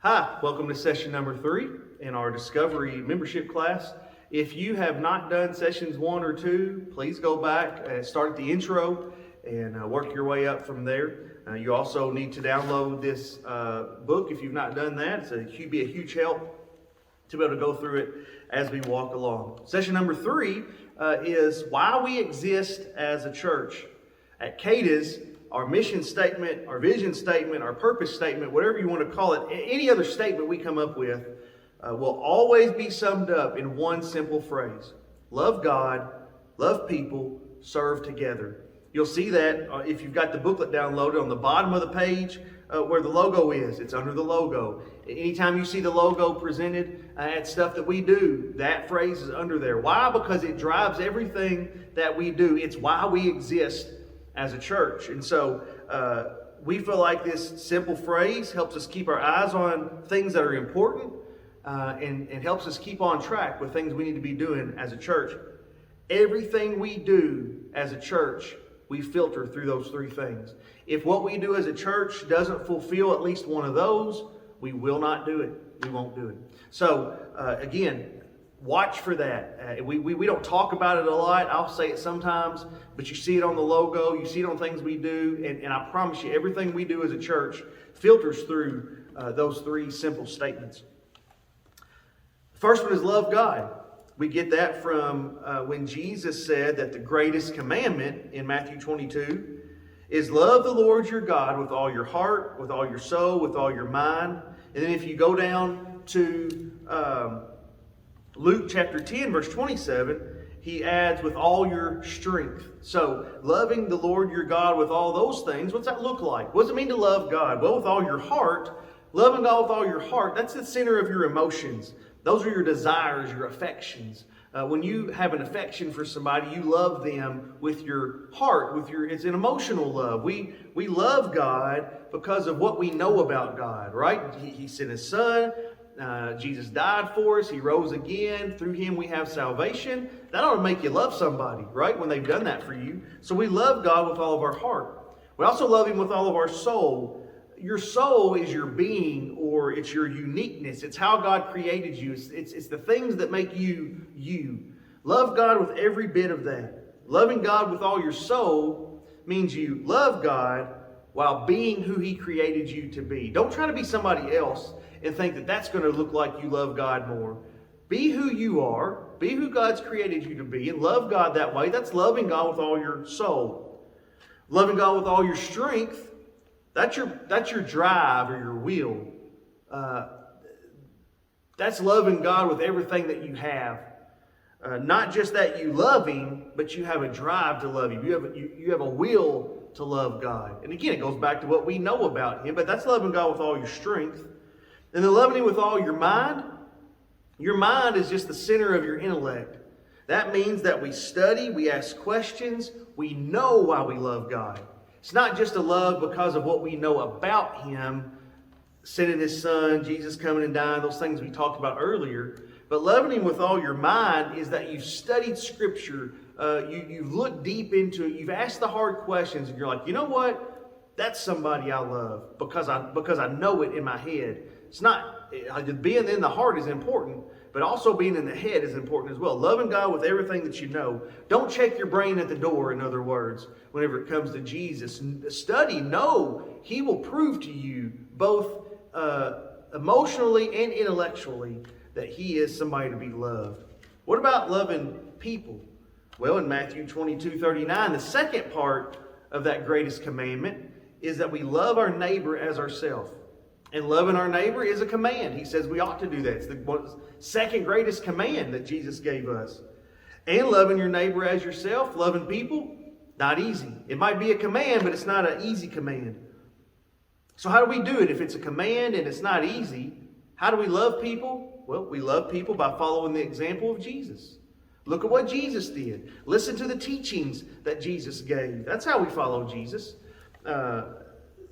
Hi, welcome to session number 3 in our Discovery membership class. If you have not done sessions 1 or 2, please go back and start at the intro and work your way up from there. You also need to download this book if you've not done that. It'd be a huge help to be able to go through it as we walk along. Session number 3 is why we exist as a church. At Cadiz, our mission statement, our vision statement, our purpose statement, whatever you want to call it, any other statement we come up with will always be summed up in one simple phrase. Love God, love people, serve together. You'll see that if you've got the booklet downloaded on the bottom of the page where the logo is. It's under the logo. Anytime you see the logo presented at stuff that we do, that phrase is under there. Why? Because it drives everything that we do. It's why we exist as a church. And so we feel like this simple phrase helps us keep our eyes on things that are important and helps us keep on track with things we need to be doing as a church. Everything we do as a church, we filter through those 3 things. If what we do as a church doesn't fulfill at least one of those, we will not do it. We won't do it. So again, watch for that. We don't talk about it a lot. I'll say it sometimes, but you see it on the logo. You see it on things we do. And I promise you, everything we do as a church filters through those 3 simple statements. The first one is love God. We get that from when Jesus said that the greatest commandment in Matthew 22 is love the Lord your God with all your heart, with all your soul, with all your mind. And then if you go down to Luke chapter 10, verse 27, he adds with all your strength. So loving the Lord your God with all those things, what's that look like? What does it mean to love God? Well, with all your heart, loving God with all your heart, that's the center of your emotions. Those are your desires, your affections. When you have an affection for somebody, you love them with your heart, it's an emotional love. We love God because of what we know about God, right? He sent His Son. Jesus died for us. He rose again. Through Him we have salvation. That ought to make you love somebody, right? When they've done that for you. So we love God with all of our heart. We also love Him with all of our soul. Your soul is your being, or it's your uniqueness. It's how God created you. It's the things that make you, you. Love God with every bit of that. Loving God with all your soul means you love God while being who He created you to be. Don't try to be somebody else and think that that's going to look like you love God more. Be who you are. Be who God's created you to be, and love God that way. That's loving God with all your soul. Loving God with all your strength, that's your drive or your will. That's loving God with everything that you have. Not just that you love Him, but you have a drive to love Him. You have a will to love God. And again, it goes back to what we know about Him, but that's loving God with all your strength. And then loving Him with all your mind. Your mind is just the center of your intellect. That means that we study, we ask questions, we know why we love God. It's not just a love because of what we know about Him, sending His Son, Jesus coming and dying, those things we talked about earlier. But loving Him with all your mind is that you've studied Scripture, you've looked deep into it, you've asked the hard questions, and you're like, you know what? That's somebody I love because I know it in my head. It's not, being in the heart is important, but also being in the head is important as well. Loving God with everything that you know. Don't check your brain at the door, in other words, whenever it comes to Jesus. Study, know He will prove to you both emotionally and intellectually that He is somebody to be loved. What about loving people? Well, in Matthew 22:39, the second part of that greatest commandment is that we love our neighbor as ourselves. And loving our neighbor is a command. He says we ought to do that. It's the second greatest command that Jesus gave us. And loving your neighbor as yourself, loving people, not easy. It might be a command, but it's not an easy command. So how do we do it? If it's a command and it's not easy, how do we love people? Well, we love people by following the example of Jesus. Look at what Jesus did. Listen to the teachings that Jesus gave. That's how we follow Jesus.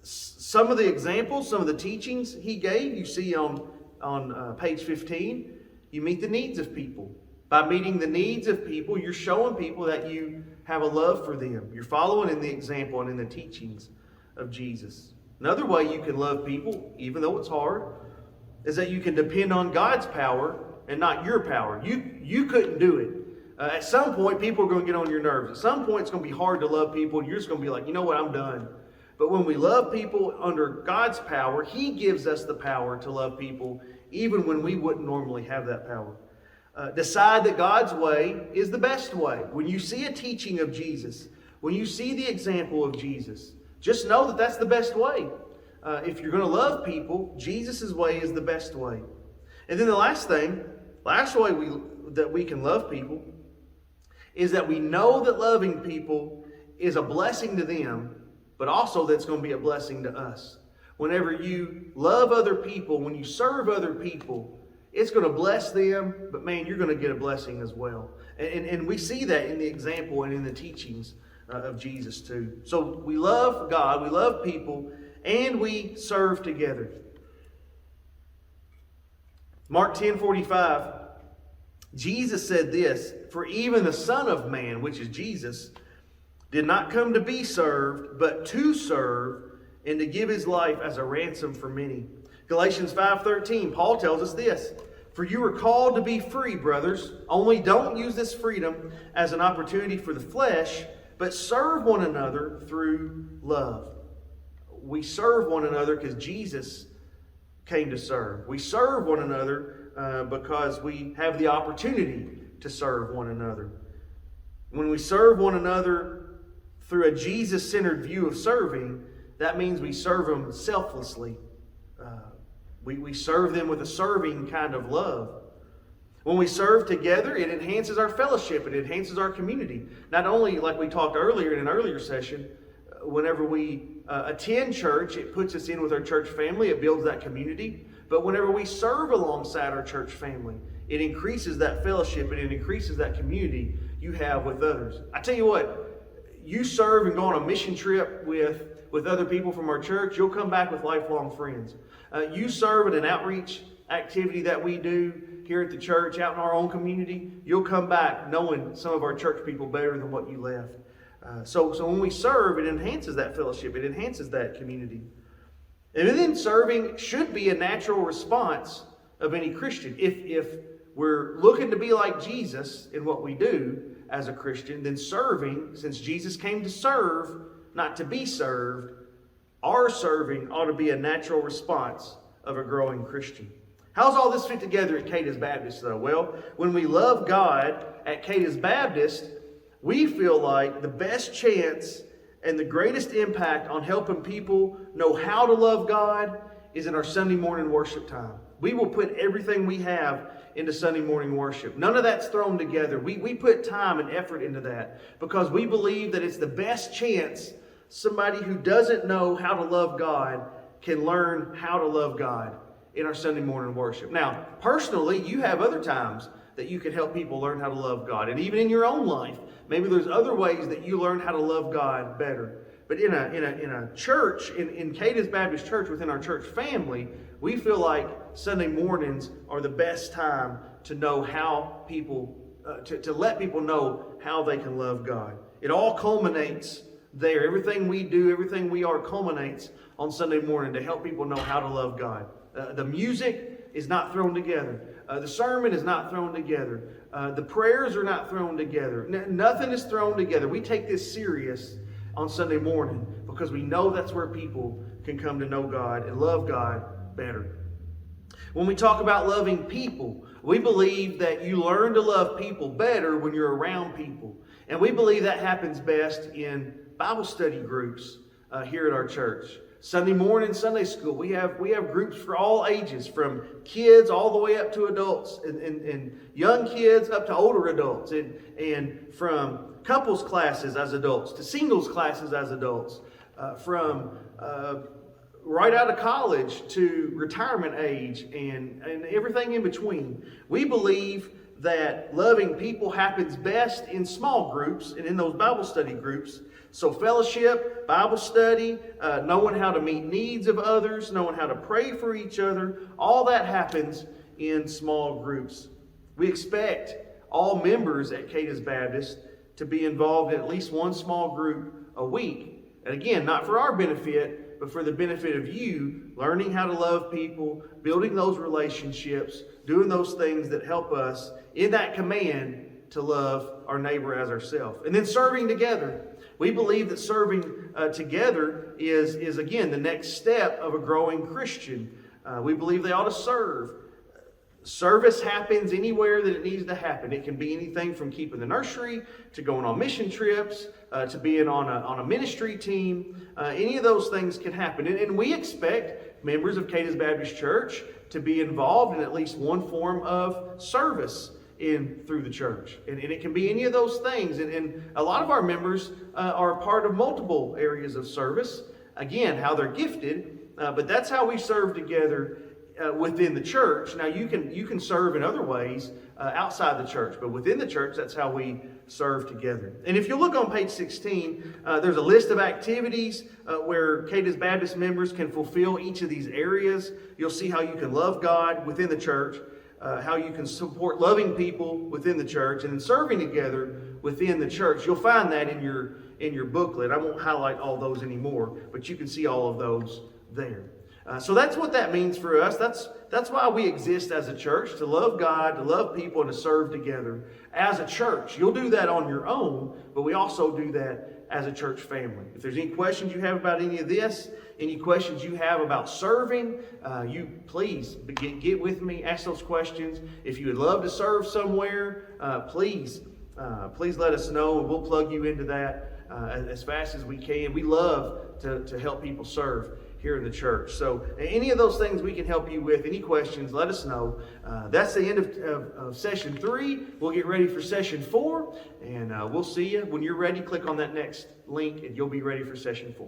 Some of the examples, some of the teachings He gave, you see on page 15. You meet the needs of people. By meeting the needs of people, you're showing people that you have a love for them. You're following in the example and in the teachings of Jesus. Another way you can love people, even though it's hard, is that you can depend on God's power and not your power. You couldn't do it. At some point, people are going to get on your nerves. At some point, it's going to be hard to love people, and you're just going to be like, you know what, I'm done. But when we love people under God's power, He gives us the power to love people, even when we wouldn't normally have that power. Decide that God's way is the best way. When you see a teaching of Jesus, when you see the example of Jesus, just know that that's the best way. If you're going to love people, Jesus' way is the best way. And then the last way that we can love people is that we know that loving people is a blessing to them, but also that's going to be a blessing to us. Whenever you love other people, when you serve other people, it's going to bless them, but man, you're going to get a blessing as well. And we see that in the example and in the teachings of Jesus too. So we love God, we love people, and we serve together. Mark 10:45, Jesus said this, "For even the Son of Man," which is Jesus, "did not come to be served, but to serve, and to give His life as a ransom for many." Galatians 5:13, Paul tells us this, "For you were called to be free, brothers. Only don't use this freedom as an opportunity for the flesh, but serve one another through love." We serve one another because Jesus came to serve. We serve one another because we have the opportunity to serve one another. When we serve one another through a Jesus-centered view of serving, that means we serve them selflessly. We serve them with a serving kind of love. When we serve together, it enhances our fellowship. It enhances our community. Not only, like we talked earlier in an earlier session, whenever we attend church, it puts us in with our church family. It builds that community. But whenever we serve alongside our church family, it increases that fellowship and it increases that community you have with others. I tell you what, you serve and go on a mission trip with other people from our church, you'll come back with lifelong friends. You serve at an outreach activity that we do here at the church, out in our own community, you'll come back knowing some of our church people better than what you left. So when we serve, it enhances that fellowship. It enhances that community. And then serving should be a natural response of any Christian. If we're looking to be like Jesus in what we do as a Christian, then serving, since Jesus came to serve, not to be served, our serving ought to be a natural response of a growing Christian. How's all this fit together at Cadiz Baptist, though? Well, when we love God at Cadiz Baptist, we feel like the best chance and the greatest impact on helping people know how to love God is in our Sunday morning worship time. We will put everything we have into Sunday morning worship. None of that's thrown together. We put time and effort into that because we believe that it's the best chance somebody who doesn't know how to love God can learn how to love God in our Sunday morning worship. Now, personally, you have other times that you can help people learn how to love God. And even in your own life, maybe there's other ways that you learn how to love God better. But in a church, in Cadiz Baptist Church, within our church family, we feel like Sunday mornings are the best time to know how people, to let people know how they can love God. It all culminates there. Everything we do, everything we are culminates on Sunday morning to help people know how to love God. The music is not thrown together. The sermon is not thrown together. The prayers are not thrown together. Nothing is thrown together. We take this serious on Sunday morning because we know that's where people can come to know God and love God better. When we talk about loving people, we believe that you learn to love people better when you're around people. And we believe that happens best in Bible study groups here at our church. Sunday morning, Sunday school, we have groups for all ages, from kids all the way up to adults, and young kids up to older adults, and from couples classes as adults to singles classes as adults, from right out of college to retirement age, and everything in between. We believe that loving people happens best in small groups and in those Bible study groups. So fellowship, Bible study, knowing how to meet needs of others, knowing how to pray for each other, all that happens in small groups. We expect all members at Cadiz Baptist to be involved in at least one small group a week. And again, not for our benefit, but for the benefit of you, learning how to love people, building those relationships, doing those things that help us in that command to love our neighbor as ourselves. And then serving together. We believe that serving together is, again, the next step of a growing Christian. We believe they ought to serve. Service happens anywhere that it needs to happen. It can be anything from keeping the nursery to going on mission trips to being on a ministry team. Any of those things can happen. And we expect members of Cadiz Baptist Church to be involved in at least one form of service through the church. And it can be any of those things. And a lot of our members are a part of multiple areas of service. Again, how they're gifted, but that's how we serve together within the church. Now you can serve in other ways outside the church, but within the church, that's how we serve together. And if you look on page 16, there's a list of activities where Cadiz Baptist members can fulfill each of these areas. You'll see how you can love God within the church, how you can support loving people within the church, and then serving together within the church. You'll find that in your booklet. I won't highlight all those anymore, but you can see all of those there. So that's what that means for us. That's why we exist as a church, to love God, to love people, and to serve together as a church. You'll do that on your own, but we also do that as a church family. If there's any questions you have about any of this, any questions you have about serving, you please get with me, ask those questions. If you would love to serve somewhere, please let us know, and we'll plug you into that as fast as we can. We love to help people serve here in the church. So any of those things we can help you with, any questions, let us know. That's the end of session 3. We'll get ready for session 4, and we'll see you. When you're ready, click on that next link, and you'll be ready for session 4.